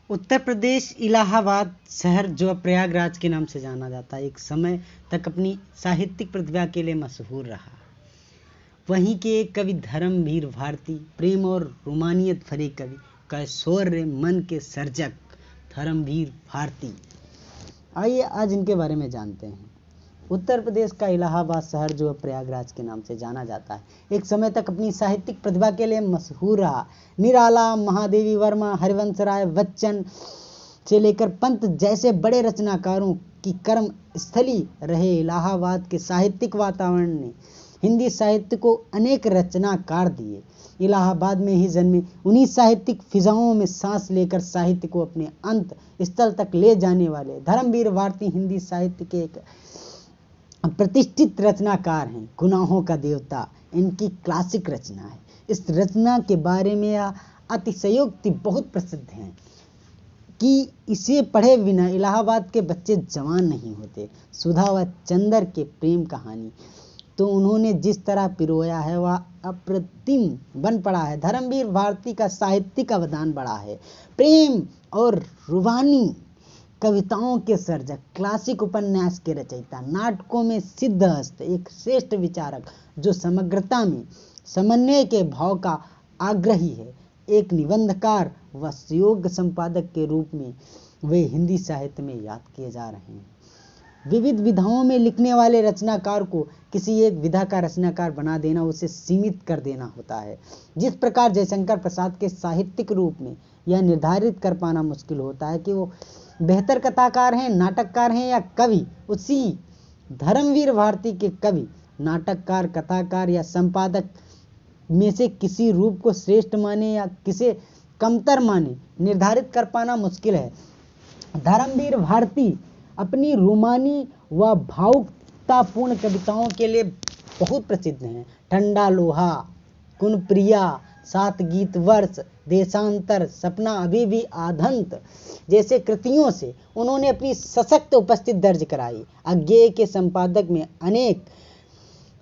उत्तर प्रदेश इलाहाबाद शहर जो अब प्रयागराज के नाम से जाना जाता है, एक समय तक अपनी साहित्यिक प्रतिभा के लिए मशहूर रहा। वहीं के एक कवि धर्मवीर भारती, प्रेम और रोमानियत भरे कवि, कैशोर्य मन के सर्जक धर्मवीर भारती। आइए आज इनके बारे में जानते हैं। उत्तर प्रदेश का इलाहाबाद शहर जो प्रयागराज के नाम से जाना जाता है, एक समय तक अपनी साहित्यिक प्रतिभा के लिए मशहूर रहा। निराला, महादेवी वर्मा, हरिवंश राय बच्चन से लेकर पंत जैसे बड़े रचनाकारों की कर्म स्थली रहे इलाहाबाद के साहित्यिक वातावरण ने हिंदी साहित्य को अनेक रचनाकार दिए। इलाहाबाद में ही जन्मे उन्हीं साहित्यिक फिजाओं में सांस लेकर साहित्य को अपने अंत स्थल तक ले जाने वाले धर्मवीर भारती हिंदी साहित्य के एक प्रतिष्ठित रचनाकार हैं। गुनाहों का देवता इनकी क्लासिक रचना है। इस रचना के बारे में यह अतिशयोक्ति बहुत प्रसिद्ध है कि इसे पढ़े बिना इलाहाबाद के बच्चे जवान नहीं होते। सुधा व चंदर के प्रेम कहानी तो उन्होंने जिस तरह पिरोया है वह अप्रतिम बन पड़ा है। धर्मवीर भारती का साहित्यिक अवदान बड़ा है। प्रेम और रूहानी कविताओं के सर्जक, क्लासिक उपन्यास के रचयिता, नाटकों में सिद्धहस्त, एक श्रेष्ठ विचारक जो समग्रता में समन्वय के भाव का आग्रही है, एक निबंधकार व सुयोग्य संपादक के रूप में वे हिंदी साहित्य में याद किए जा रहे हैं। विविध विधाओं में लिखने वाले रचनाकार को किसी एक विधा का रचनाकार बना देना, उसे सीमित कर देना होता है। जिस प्रकार जयशंकर प्रसाद के साहित्यिक रूप में यह निर्धारित कर पाना मुश्किल होता है कि वो बेहतर कथाकार हैं, नाटककार हैं या कवि, उसी धर्मवीर भारती के कवि, नाटककार, कथाकार या संपादक में से किसी रूप को श्रेष्ठ माने या किसे कमतर माने, निर्धारित कर पाना मुश्किल है। धर्मवीर भारती अपनी रोमानी व भावुकतापूर्ण कविताओं के लिए बहुत प्रसिद्ध हैं। ठंडा लोहा, कुनप्रिया, सात गीत वर्ष, देशांतर, सपना अभी भी आधंत जैसे कृतियों से उन्होंने अपनी सशक्त उपस्थिति दर्ज कराई। अज्ञेय के संपादक में अनेक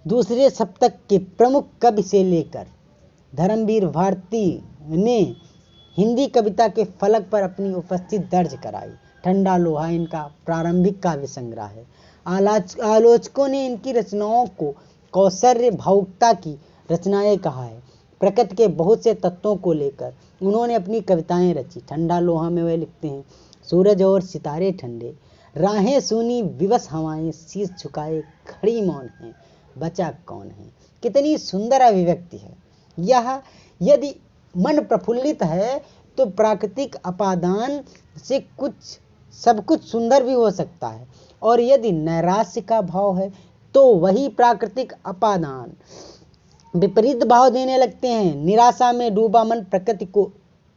दूसरे सप्तक के प्रमुख कवि से लेकर धर्मवीर भारती ने हिंदी कविता के फलक पर अपनी उपस्थिति दर्ज कराई। ठंडा लोहा इनका प्रारंभिक काव्य संग्रह है। आलोचकों ने इनकी रचनाओं को कौशल्य भावुकता की रचनाएं कहा है। प्रकृति के बहुत से तत्वों को लेकर उन्होंने अपनी कविताएं रची। ठंडा लोहा में वे लिखते हैं, सूरज और सितारे ठंडे, राहें सुनी विवश हवाएं, शीश झुकाए खड़ी मौन है, बचा कौन है। कितनी सुंदर अभिव्यक्ति है यह। यदि मन प्रफुल्लित है तो प्राकृतिक अपादान से सब कुछ सुंदर भी हो सकता है, और यदि नैराश्य का भाव है तो वही प्राकृतिक अपादान विपरीत भाव देने लगते हैं। निराशा में डूबा मन प्रकृति को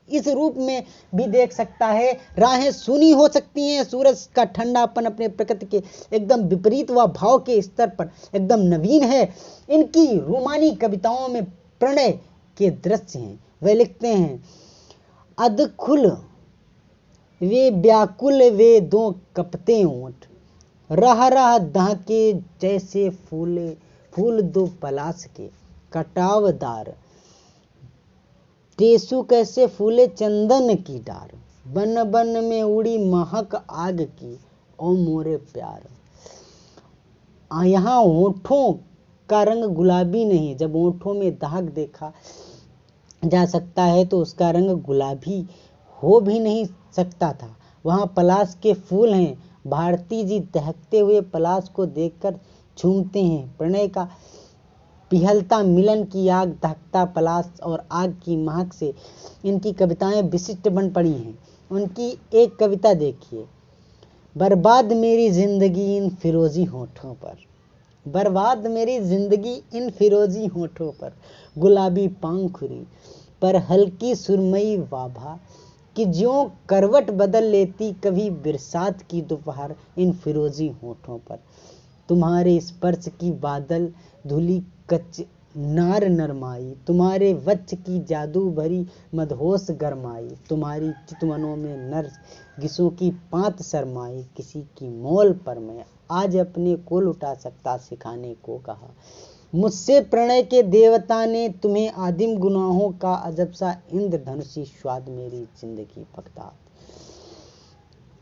इस रूप में भी देख सकता है। राहें सूनी हो सकती हैं, सूरज का ठंडापन अपने प्रकृति के एकदम विपरीत व भाव के स्तर पर एकदम नवीन है। इनकी रोमानी कविताओं में प्रणय के दृश्य हैं। वे लिखते हैं, अधखुल वे व्याकुल वे दो कपते ओंठ, रह रह दहके जैसे फूल दो पलाश के, कटावदार टेसु कैसे फूले चंदन की डार, बन बन में उड़ी महक आग की, ओ मोरे प्यार। यहाँ होठों का रंग गुलाबी नहीं। जब होठों में दाग देखा जा सकता है तो उसका रंग गुलाबी हो भी नहीं सकता था। वहाँ पलाश के फूल हैं। भारती जी दहकते हुए पलाश को देखकर झूमते हैं। प्रणय का पिघलता मिलन की आग, दहकता पलाश और आग की महक से इनकी कविताएं विशिष्ट बन पड़ी हैं। उनकी एक कविता देखिए, बर्बाद मेरी जिंदगी इन फिरोजी होठों पर, बर्बाद मेरी जिंदगी इन फिरोजी होठों पर, गुलाबी पांखुरी पर हल्की सुरमई वाभा कि ज्यों करवट बदल लेती कभी बरसात की दोपहर इन फिरोजी होठों पर। तुम्हारे स्पर्श की बादल धुली कच नार नरमाई, तुम्हारे वच्छ की जादू भरी मदहोश गरमाई, तुम्हारी चितवनों में नरगिसों की पात शरमाई, किसी की मोल पर मैं आज अपने को लुटा सकता सिखाने को कहा। मुझसे प्रणय के देवता ने तुम्हें आदिम गुनाहों का अजब सा इंद्रधनुषी स्वाद मेरी जिंदगी पकता।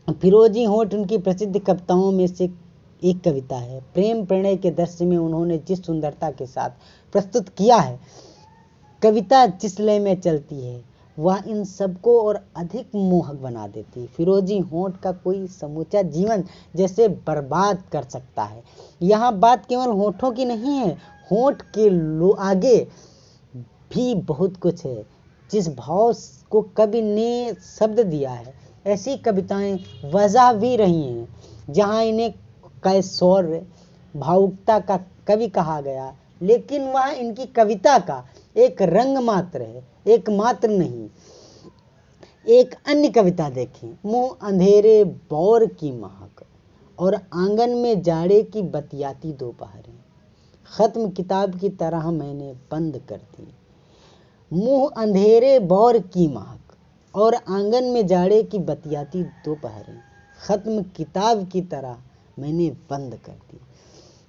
फिरोजी होठ उनकी प्रसिद्ध कविताओं में से एक कविता है। प्रेम प्रणय के दृश्य में उन्होंने जिस सुंदरता के साथ प्रस्तुत किया है, कविता जिस लय में चलती है, वह इन सबको और अधिक मोहक बना देती है। फिरोजी होठ का कोई समूचा जीवन जैसे बर्बाद कर सकता है। यहाँ बात केवल होठों की नहीं है, होठ के आगे भी बहुत कुछ है। जिस भाव को कवि ने शब्द दिया है, ऐसी कविताएं वजह भी रही हैं। जहाँ इन्हें कैशौर्य भावुकता का कवि कहा गया, लेकिन वह इनकी कविता का एक रंग मात्र है, एक मात्र नहीं। एक अन्य कविता देखें, मुँह अंधेरे बौर की महक और आंगन में जाड़े की बतियाती दोपहरें, खत्म किताब की तरह मैंने बंद कर दी। मुँह अंधेरे बौर की महक और आंगन में जाड़े की बतियाती दोपहरें, खत्म किताब की तरह मैंने बंद कर दी।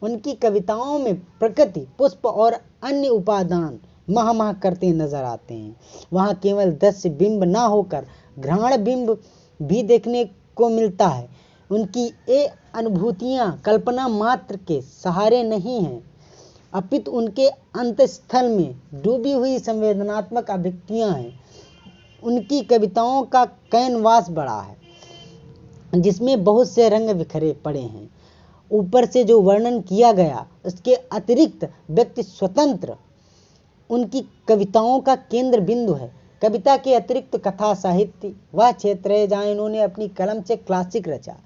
उनकी कविताओं में प्रकृति, पुष्प और अन्य उपादान मह मह करते नजर आते हैं। वहाँ केवल दृश्य बिंब ना होकर घ्राण बिंब भी देखने को मिलता है। उनकी ये अनुभूतियाँ कल्पना मात्र के सहारे नहीं हैं, अपितु उनके अंतस्थल में डूबी हुई संवेदनात्मक अभिव्यक्तियाँ हैं। उनकी कविताओं का कैनवास बड़ा है, जिसमें बहुत से रंग बिखरे पड़े हैं। ऊपर से जो वर्णन किया गया, उसके अतिरिक्त व्यक्ति स्वतंत्र उनकी कविताओं का केंद्र बिंदु है। कविता के अतिरिक्त कथा साहित्य वह क्षेत्र है जहाँ इन्होंने अपनी कलम से क्लासिक रचा।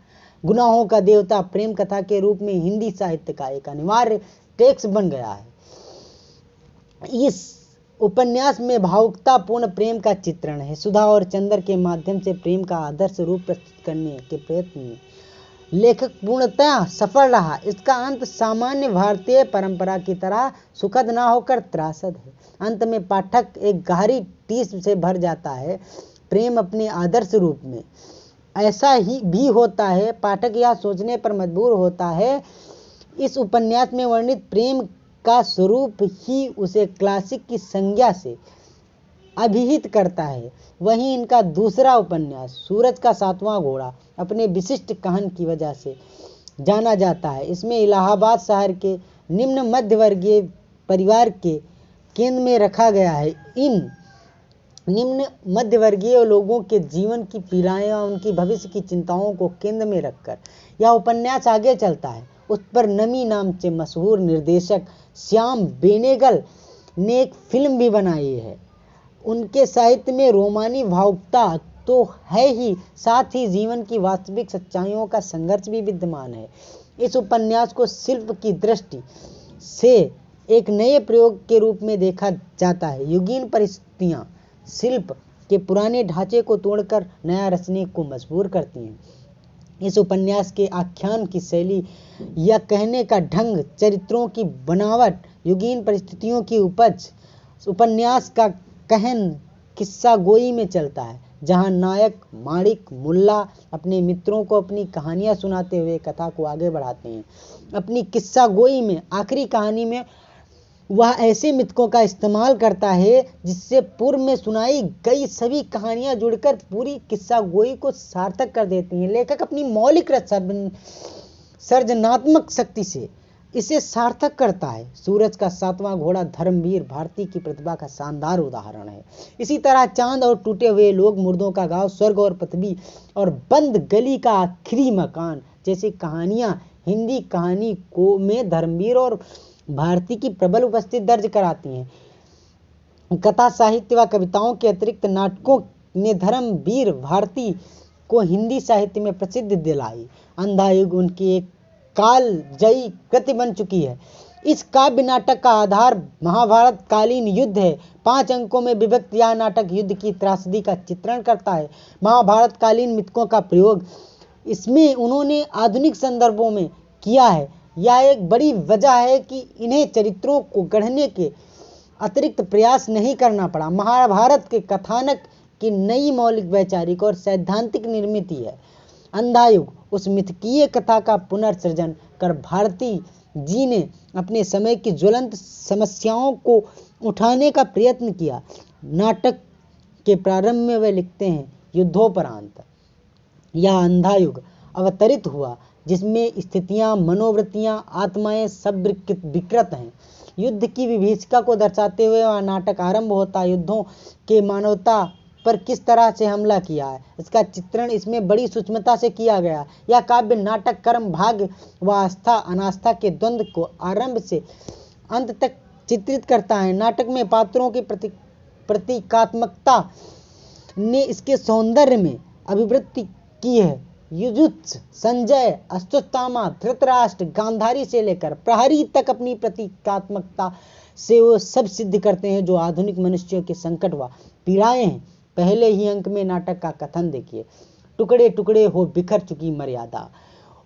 गुनाहों का देवता प्रेम कथा के रूप में हिंदी साहित्य का एक अनिवार्य टेक्स्ट बन गया है। इस उपन्यास में भावुकतापूर्ण प्रेम का चित्रण है। सुधा और चंद्र के माध्यम से प्रेम का आदर्श रूप प्रस्तुत करने के प्रयत्न में लेखक पूर्णतः सफल रहा। इसका अंत सामान्य भारतीय परंपरा की तरह सुखद ना होकर त्रासद है। अंत में पाठक एक गहरी टीस से भर जाता है। प्रेम अपने आदर्श रूप में ऐसा ही भी होता है। पाठक यह सोचने पर मजबूर होता है, इस उपन्यास में वर्णित प्रेम का स्वरूप ही उसे क्लासिक की संज्ञा से अभिहित करता है। वहीं इनका दूसरा उपन्यास सूरज का सातवां घोड़ा अपने विशिष्ट कहानी की वजह से जाना जाता है। इसमें इलाहाबाद शहर के निम्न मध्यवर्गीय परिवार के केंद्र में रखा गया है। इन निम्न मध्यवर्गीय लोगों के जीवन की पीड़ाएं और उनकी भविष्य की चिंताओं को केंद्र में रखकर यह उपन्यास आगे चलता है। उस पर नमी नाम से मशहूर निर्देशक श्याम बेनेगल ने एक फिल्म भी बनाई है। उनके साहित्य में रोमानी भावुकता तो है ही, साथ ही जीवन की वास्तविक सच्चाइयों का संघर्ष भी विद्यमान है। इस उपन्यास को शिल्प की दृष्टि से एक नए प्रयोग के रूप में देखा जाता है। युगीन परिस्थितियां शिल्प के पुराने ढांचे को तोड़कर नया रचने को मजबूर करती हैं। इस उपन्यास के आख्यान की शैली या कहने का ढंग, चरित्रों की बनावट, युगीन परिस्थितियों की उपज। उपन्यास का कहन किस्सा गोई में चलता है, जहां नायक माणिक मुल्ला अपने मित्रों को अपनी कहानियां सुनाते हुए कथा को आगे बढ़ाते हैं। अपनी किस्सा गोई में आखिरी कहानी में वह ऐसे मिथकों का इस्तेमाल करता है जिससे पूर्व में सुनाई गई सभी कहानियां जुड़कर पूरी किस्सा गोई को सार्थक कर देती हैं। लेखक अपनी मौलिक सर्जनात्मक शक्ति से इसे सार्थक करता है। सूरज का सातवां घोड़ा धर्मवीर भारती की प्रतिभा का शानदार उदाहरण है। इसी तरह चांद और टूटे हुए लोग, मुर्दों का गांव, स्वर्ग और पृथ्वी और बंद गली का आखिरी मकान जैसी कहानियां हिंदी कहानी को में धर्मवीर और भारती की प्रबल उपस्थिति दर्ज कराती हैं। कथा साहित्य व कविताओं के अतिरिक्त नाटकों ने धर्मवीर भारती को हिंदी साहित्य में प्रसिद्धि दिलाई। अंधा युग उनकी एक कालजयी कृति बन चुकी है। इस काव्य नाटक का आधार महाभारत कालीन युद्ध है। 5 अंकों में विभक्त यह नाटक युद्ध की त्रासदी का चित्रण करता है। महाभारत कालीन मिथकों का प्रयोग इसमें उन्होंने आधुनिक संदर्भों में किया है। यह एक बड़ी वजह है कि इन्हें चरित्रों को गढ़ने के अतिरिक्त प्रयास नहीं करना पड़ा। महाभारत के कथानक की नई मौलिक वैचारिक और सैद्धांतिक निर्मित है। अंधा युग उस मिथकीय कथा का पुनर्सृजन कर भारती जी ने अपने समय की ज्वलंत समस्याओं को उठाने का प्रयत्न किया। नाटक के प्रारंभ में वे लिखते हैं, युद्धोपरांत यह अंधा युग अवतरित हुआ जिसमें स्थितियां, मनोवृत्तियां, आत्माएं सब विकृत हैं। युद्ध की विभीषिका को दर्शाते हुए वह नाटक आरंभ होता है। युद्धों के मानवता पर किस तरह से हमला किया है, इसका चित्रण इसमें बड़ी सूक्ष्मता से किया गया। यह काव्य नाटक कर्म, भाग्य व आस्था अनास्था के द्वंद्व को आरंभ से अंत तक चित्रित करता है। नाटक में पात्रों की प्रतीकात्मकता ने इसके सौंदर्य में अभिवृद्धि की है। युयुत्स, संजय, अश्वत्थामा, धृतराष्ट्र, गांधारी से लेकर प्रहरी तक अपनी प्रतीकात्मकता से वो सब सिद्ध करते हैं जो आधुनिक मनुष्यों के संकट व पीड़ाएं हैं। पहले ही अंक में नाटक का कथन देखिए। टुकड़े टुकड़े हो बिखर चुकी मर्यादा,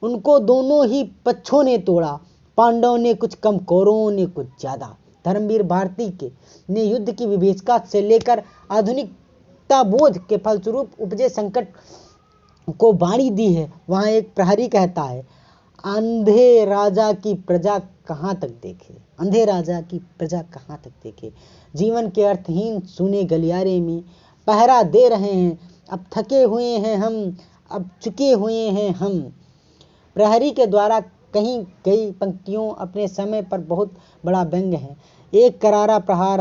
उनको दोनों ही पक्षों ने तोड़ा, पांडवों ने कुछ कम, कौरवों ने कुछ ज्यादा। धर्मवीर भारती के ने युद्ध की विभीषिका से लेकर आधुनिकता बोध के फलस्वरूप उपजे संकट को वाणी दी है। वहां एक प्रहरी कहता है, अंधे राजा की प्रजा कहाँ तक देखे, अंधे राजा की प्रजा कहाँ तक देखे। जीवन के अर्थहीन सूने गलियारे में पहरा दे रहे हैं, अब थके हुए हैं हम, अब चुके हुए हैं हम। प्रहरी के द्वारा कहीं गई पंक्तियों अपने समय पर बहुत बड़ा व्यंग है, एक करारा प्रहार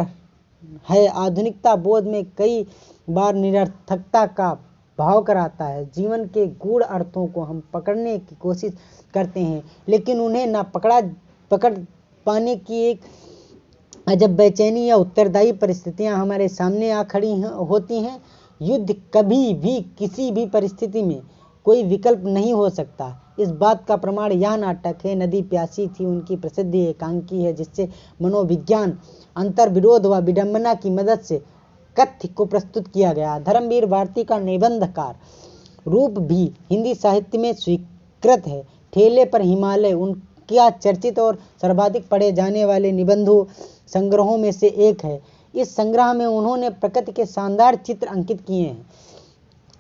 है। आधुनिकता बोध में कई बार निरर्थकता का भाव कराता है। जीवन के गूढ़ अर्थों को हम पकड़ने की कोशिश करते हैं, लेकिन उन्हें ना पकड़ पाने की एक अजब बेचैनी या उत्तरदायी परिस्थितियां हमारे सामने आ खड़ी होती हैं। युद्ध कभी भी किसी भी परिस्थिति में कोई विकल्प नहीं हो सकता। इस बात का प्रमाण यह नाटक है। नदी प्यासी थी उनकी प्रसिद्धि एकांकी है, जिससे मनोविज्ञान, अंतर्विरोध व विडंबना की मदद से कथ्य को प्रस्तुत किया गया। धर्मवीर भारती का निबंधकार रूप भी हिंदी साहित्य में स्वीकृत है। ठेले पर हिमालय उनका चर्चित और सर्वाधिक पढ़े जाने वाले निबंधों संग्रहों में से एक है। इस संग्रह में उन्होंने प्रकृति के शानदार चित्र अंकित किए हैं।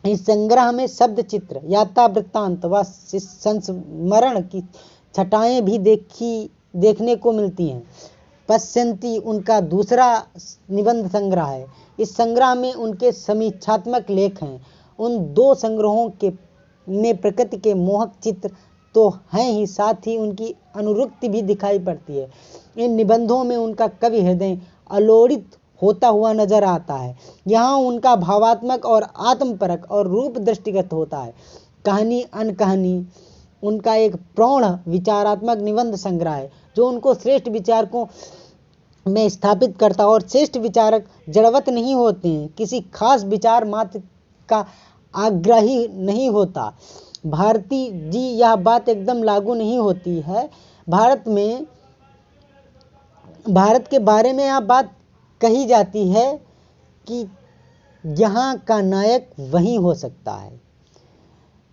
इस संग्रह में शब्द चित्र, यात्रा वृत्तांत व संस्मरण की छटाएं भी देखने को मिलती हैं। पश्यंती उनका दूसरा निबंध संग्रह है। इस संग्रह में उनके समीक्षात्मक लेख हैं। उन दो संग्रहों में प्रकृति के मोहक चित्र तो हैं ही, साथ ही उनकी अनुरक्ति भी दिखाई पड़ती है। इन निबंधों में उनका कवि हृदय अलोड़ित होता हुआ नजर आता है। यहाँ उनका भावात्मक और आत्मपरक और रूप दृष्टिगत होता है। कहानी अनकहानी उनका एक प्रौढ़ विचारात्मक निबंध संग्रह है, जो उनको श्रेष्ठ विचारकों में स्थापित करता। और श्रेष्ठ विचारक जड़वत नहीं होते हैं, किसी खास विचार मात्र का आग्रही नहीं होता। भारती जी यह बात एकदम लागू नहीं होती है। भारत के बारे में यह बात कही जाती है कि यहाँ का नायक वही हो सकता है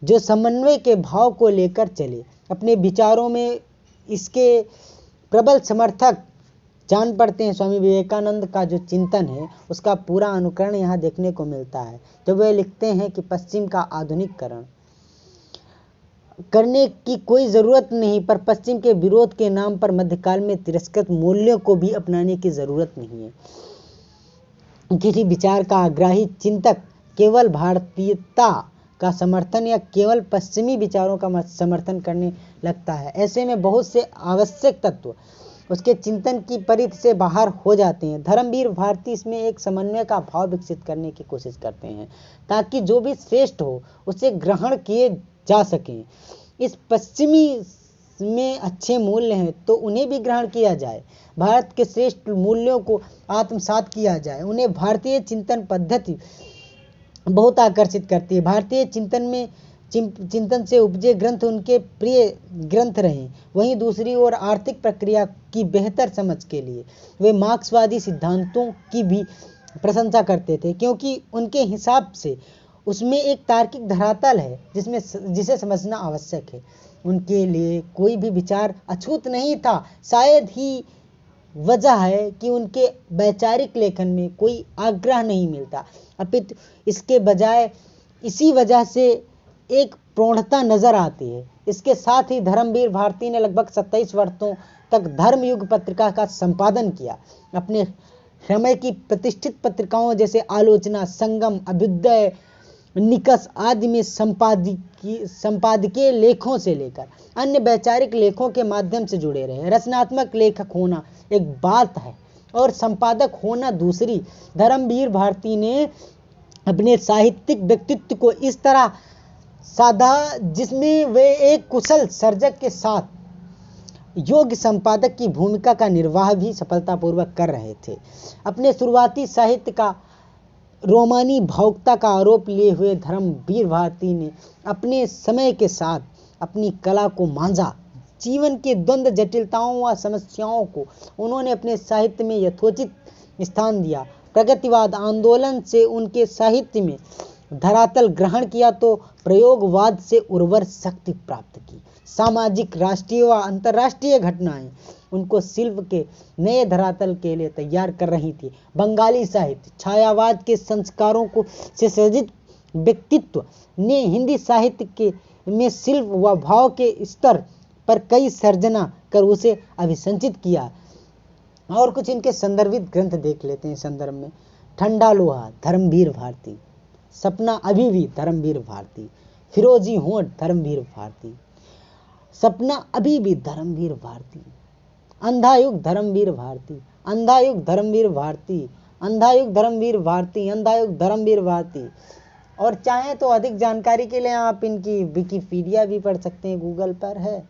जो समन्वय के भाव को लेकर चले। अपने विचारों में इसके प्रबल समर्थक जान पड़ते हैं। स्वामी विवेकानंद का जो चिंतन है उसका पूरा अनुकरण यहाँ देखने को मिलता है, जब वे लिखते हैं कि पश्चिम का आधुनिकीकरण करने की कोई जरूरत नहीं, पर पश्चिम के विरोध के नाम पर मध्यकाल में तिरस्कृत मूल्यों को भी अपनाने की जरूरत नहीं है। किसी विचार का आग्रही चिंतक केवल भारतीयता का समर्थन या केवल पश्चिमी विचारों का समर्थन करने लगता है। ऐसे में बहुत से आवश्यक तत्व उसके चिंतन की परिधि से बाहर हो जाते हैं। धर्मवीर भारती इसमें एक समन्वय का भाव विकसित करने की कोशिश करते हैं, ताकि जो भी श्रेष्ठ हो उसे ग्रहण किए जा सकें। इस पश्चिमी में अच्छे मूल्य हैं तो उन्हें भी ग्रहण किया जाए। भारत के श्रेष्ठ मूल्यों को आत्मसात किया जाए। उन्हें भारतीय चिंतन पद्धति बहुत आकर्षित करती है। भारतीय चिंतन से उपजे ग्रंथ उनके प्रिय ग्रंथ रहे। वहीं दूसरी ओर आर्थिक प्रक्रिया की बेहतर समझ के लिए वे मार्क्सवादी सिद्धांतों की भी प्रशंसा करते थे, क्योंकि उनके हिसाब से उसमें एक तार्किक धरातल है जिसे समझना आवश्यक है। उनके लिए कोई भी विचार अछूत नहीं था। शायद ही वजह है कि उनके वैचारिक लेखन में कोई आग्रह नहीं मिलता, अपितु इसके बजाय इसी वजह से एक प्रौढ़ता नजर आती है। इसके साथ ही धर्मवीर भारती ने लगभग 27 वर्षों तक धर्मयुग पत्रिका का संपादन किया। अपने समय की प्रतिष्ठित पत्रिकाओं जैसे आलोचना, संगम, अभ्युदय निकष आदि में संपादकीय लेखों से लेकर अन्य वैचारिक लेखों के माध्यम से जुड़े रहे। रचनात्मक लेखक होना एक बात है और संपादक होना दूसरी। धर्मवीर भारती ने अपने साहित्यिक व्यक्तित्व को इस तरह साधा जिसमें वे एक कुशल सर्जक के साथ योग्य संपादक की भूमिका का निर्वाह भी सफलतापूर्वक कर रहे थे। अपने शुरुआती साहित्य का रोमानी भावुकता का आरोप लिए हुए धर्मवीर भारती ने अपने समय के साथ अपनी कला को मांझा। जीवन के द्वंद्व, जटिलताओं व समस्याओं को उन्होंने अपने साहित्य में यथोचित स्थान दिया। प्रगतिवाद आंदोलन से उनके साहित्य में धरातल ग्रहण किया तो प्रयोगवाद से उर्वर शक्ति प्राप्त की। सामाजिक, राष्ट्रीय व अंतर्राष्ट्रीय घटनाएं उनको शिल्प के नए धरातल के लिए तैयार कर रही थी। बंगाली साहित्य छायावाद के संस्कारों को से सज्जित व्यक्तित्व ने हिंदी साहित्य के में शिल्प व भाव के स्तर पर कई सर्जना कर उसे अभिसंचित किया। और कुछ इनके संदर्भित ग्रंथ देख लेते हैं संदर्भ में। ठंडा लोहा धर्मवीर भारती, सपना अभी भी धर्मवीर भारती, फिरोजी होंठ धर्मवीर भारती, सपना अभी भी धर्मवीर भारती, अंधा युग धर्मवीर भारती, अंधा युग धर्मवीर भारती, अंधा युग धर्मवीर भारती, अंधा युग धर्मवीर भारती। और चाहें तो अधिक जानकारी के लिए आप इनकी विकिपीडिया भी पढ़ सकते हैं, गूगल पर है।